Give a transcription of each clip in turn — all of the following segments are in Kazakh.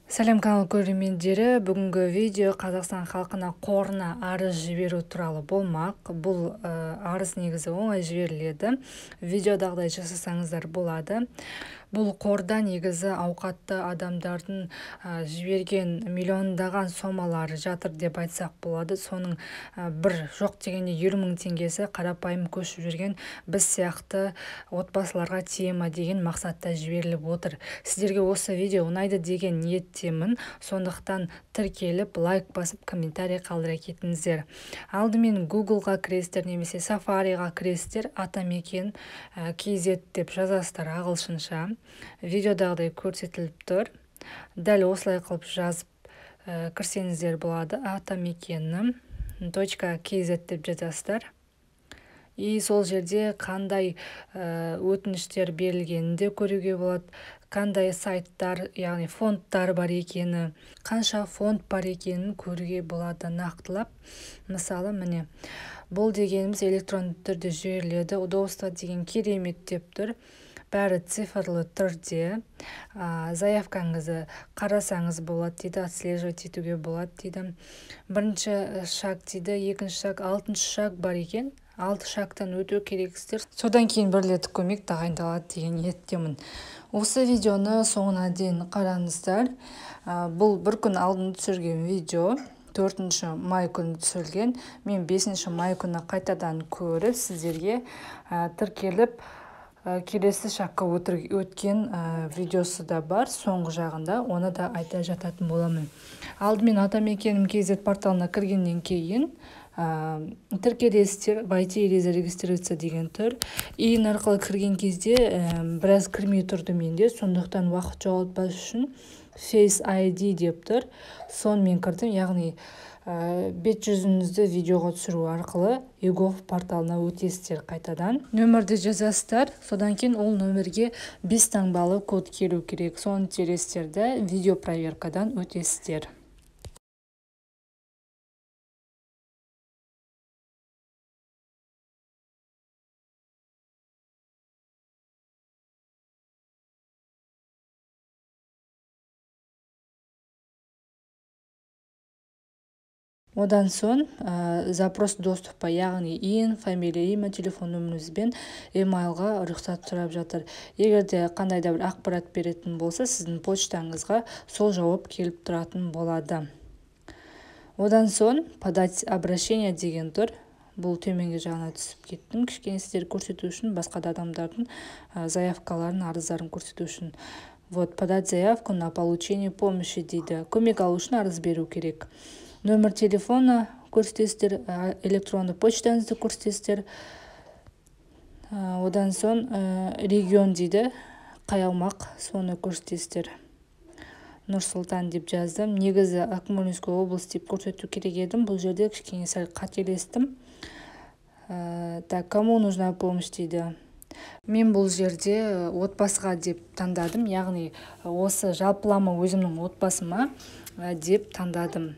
Сәлем канал көрермендері, бүгінгі видео Қазақстан халқына қорына арыз жіберу туралы болмақ. Бұл арыз негізі оңай жіберіледі. Видеодағыдай жасасаңыздар болады. Бұл қорда негізі ауқатты адамдардың жіберген миллиондаған сомалары жатыр деп айтсақ болады. Соның бір жоқ дегенде 20 мың теңгесі қарапайым көшіп жүрген біз сияқты отбасыларға тие ма деген мақсатта жіберіліп отыр. Сіздерге осы видео ұнайды деген ниеттемін. Сондықтан тіркеліп, лайк басып, комментарий қалдыра кетіңіздер. Алдымен Google-ға кіресіздер немесе Safari-ға кіресіздер, атамекен KZ деп жазасыздар ағылшынша. Видеодағыдай көрсетіліп тұр. Дәл осылай қылып жазып кірсеңіздер болады. Атамекені .kz деп жазасыздар. И сол жерде қандай өтініштер берілгенін де көруге болады. Қандай сайттар, яғни фондтар бар екені, қанша фонд бар екенін көруге болады нақтылап. Мысалы, міне, бұл дегеніміз электронды түрде жіберіледі. Удобство деген керемет деп тұр. Бәрі цифрлы түрде. Заявкаңызды қарасаңыз болады дейді, отслеживать етуге болады дейді. Бірінші шаг дейді, екінші шаг, 6-шы шаг бар екен. 6 шагтан өту керексіздер. Содан кейін бірлетіп көмек тағайындалады деген ниеттемін. Осы видеоны соңына дейін қараңыздар. Бұл бір күн алдын түсірген видео. 4 май күні түсірілген. Мен 5 май күні қайтадан көріп, сіздерге тіркеліп келесі шаққа өткен видеосы да бар. Соңғы жағында оны да айта жататын боламын. Алдымен атамекенім KZ порталына кіргеннен кейін тіркелесіздер, войти или зарегистрироваться деген тұр. Ең арқылы кірген кезде біраз кірмей тұрды менде, сондықтан уақыт жоғалтпас үшін Face ID деп тұр. Сонымен кірдім, яғни бет жүзіңізді видеоға түсіру арқылы YouGov порталына өтесіздер қайтадан. Нөмірді жазасыздар, содан кейін ол нөмірге 5 таңбалы код келу керек. Соны тересіздерді видео проверкадан өтесіздер. Одан соң запрос доступа, яғни фамилия, имя, телефон нөміріңізбен емайлға рұқсат сұрап жатыр. Егерде қандай да бір ақпарат беретін болса, сіздің почтаңызға сол жауап келіп тұратын болады. Одан соң подать обращение деген тұр. Бұл төменгі жағына түсіп кеттім. Кішкене сіздер көрсету үшін, басқа да адамдардың заявкаларын, арыздарын көрсету үшін. Вот, подать заявку на получение помощи дейді. Көмек алу үшін арыз беру керек. Нөмір телефона көрсетесіздер, электронды почтаңызды көрсетесіздер. Одан соң регион дейді, қай аумақ, соны көрсетесіздер. Нұр-Сұлтан деп жаздым. Негізі Акмолинская область деп көрсету керек едім. Бұл жерде кішкене сәл қателестім. Так, кому нужна помощь дейді. Мен бұл жерде отбасыға деп таңдадым, яғни осы жалпылама өзімнің отбасыма деп таңдадым.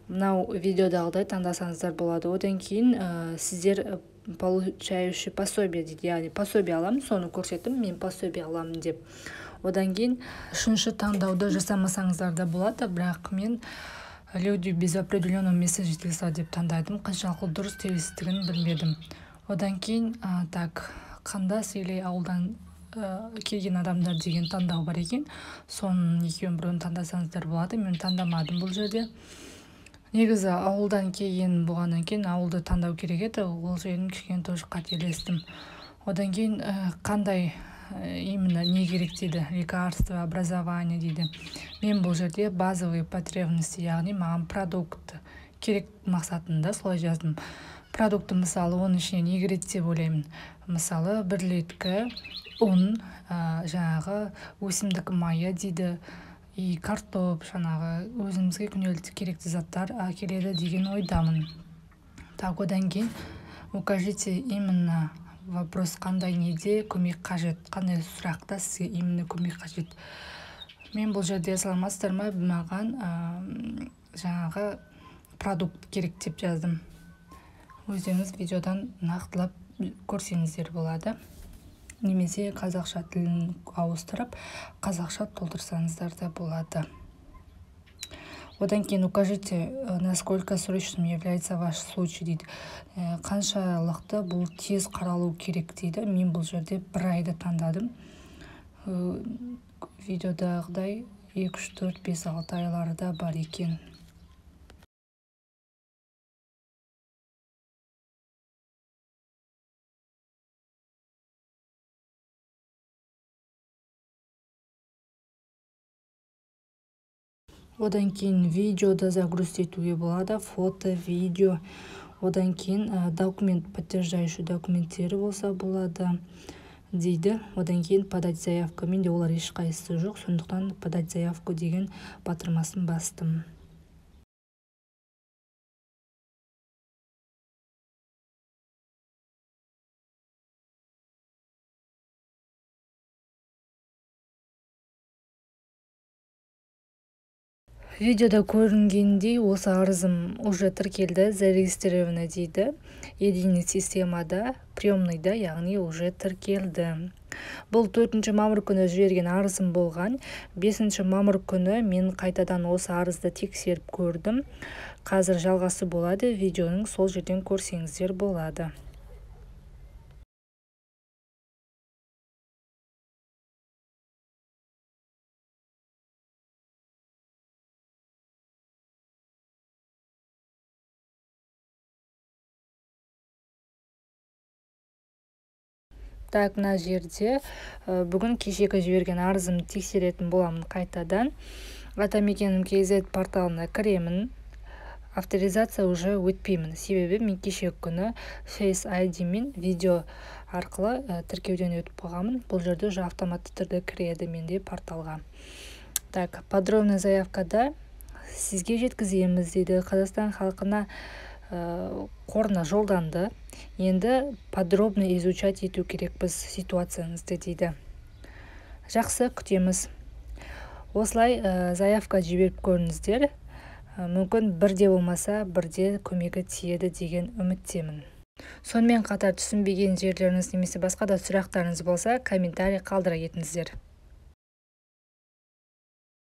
Мынау видеодағыдай таңдасаңыздар болады. Одан кейін сіздер получающий пособие дейді, яғни пособие аламын, соны көрсеттім, мен пособие аламын деп. Одан кейін үшінші таңдауды жасамасаңыздар да болады, бірақ мен люди без определенного места жительства деп таңдадым. Қаншалықты дұрыс терістігін білмедім. Одан кейін так, қандас или ауылдан келген адамдар деген таңдау бар екен. Соның екеуін біреуін таңдасаңыздар болады. Мен таңдамадым бұл жерде. Негізі ауылдан келген болғаннан кейін ауылды таңдау керек еді. Ол жерін кішкене тоже қателестім. Одан кейін қандай именно не керек дейді, лекарство, образование дейді. Мен бұл жерде базовые потребности, яғни маған продукт керек мақсатында солай жаздым. Продукты, мысалы, оның ішіне не кіреді деп ойлаймын. Мысалы, 1 литкі ұн, жаңағы өсімдік майы дейді, и картоп, жаңағы өзімізге күнделікті керекті заттар келеді деген ойдамын. Так, одан кейін укажите именно вопрос, қандай неде көмек қажет, қандай сұрақта сізге именно көмек қажет. Мен бұл жерде саламатсыздар ма, маған жаңағы продукт керек деп жаздым. Өздеріңіз видеодан нақтылап көрсеңіздер болады. Немесе қазақша тілін ауыстырып, қазақша толтырсаңыздар да болады. Одан кейін укажите, насколько срочным является ваш случай дейді. Қаншалықты бұл тез қаралу керек дейді. Мен бұл жерде 1 айды таңдадым. Видеодағыдай 2, 3, 4, 5, 6 айлары да бар екен. Одан кейін видеода загрузить етуге болады, фото, видео. Одан кейін документ, подтверждающий документтері болса болады дейді. Одан кейін подать заявку. Менде олар ешқайсысы жоқ, сондықтан подать заявку деген батырмасын бастым. Видеода көрінгендей, осы арызым уже тіркелді, зарегистрировано дейді. Единый системада, приемныйда, яғни уже тіркелді. Бұл 4 мамыр күні жіберген арызым болған. 5 мамыр күні мен қайтадан осы арызды тексеріп көрдім. Қазір жалғасы болады, видеоның сол жерден көрсеңіздер болады. Так, мына жерде бүгін кешегі жіберген арызымды тексеретін боламын қайтадан. Атамекенім KZ порталына кіремін. Авторизация уже өтпеймін. Себебі мен кешегі күні Face ID мен видео арқылы тіркеуден өтіп қойғанмын. Бұл жерде уже автоматты түрде кіреді менде порталға. Так, подробный заявкада сізге жеткіземіз дейді. Қазақстан халқына қорына жолданды. Енді подробно изучать ету керекпіз ситуацияңызды дейді. Жақсы, күтеміз. Осылай заявка жіберіп көріңіздер. Мүмкін бірде болмаса, бірде көмегі тиеді деген үміттемін. Сонымен қатар түсінбеген жерлеріңіз немесе басқа да сұрақтарыңыз болса, комментарий қалдыра кетіңіздер.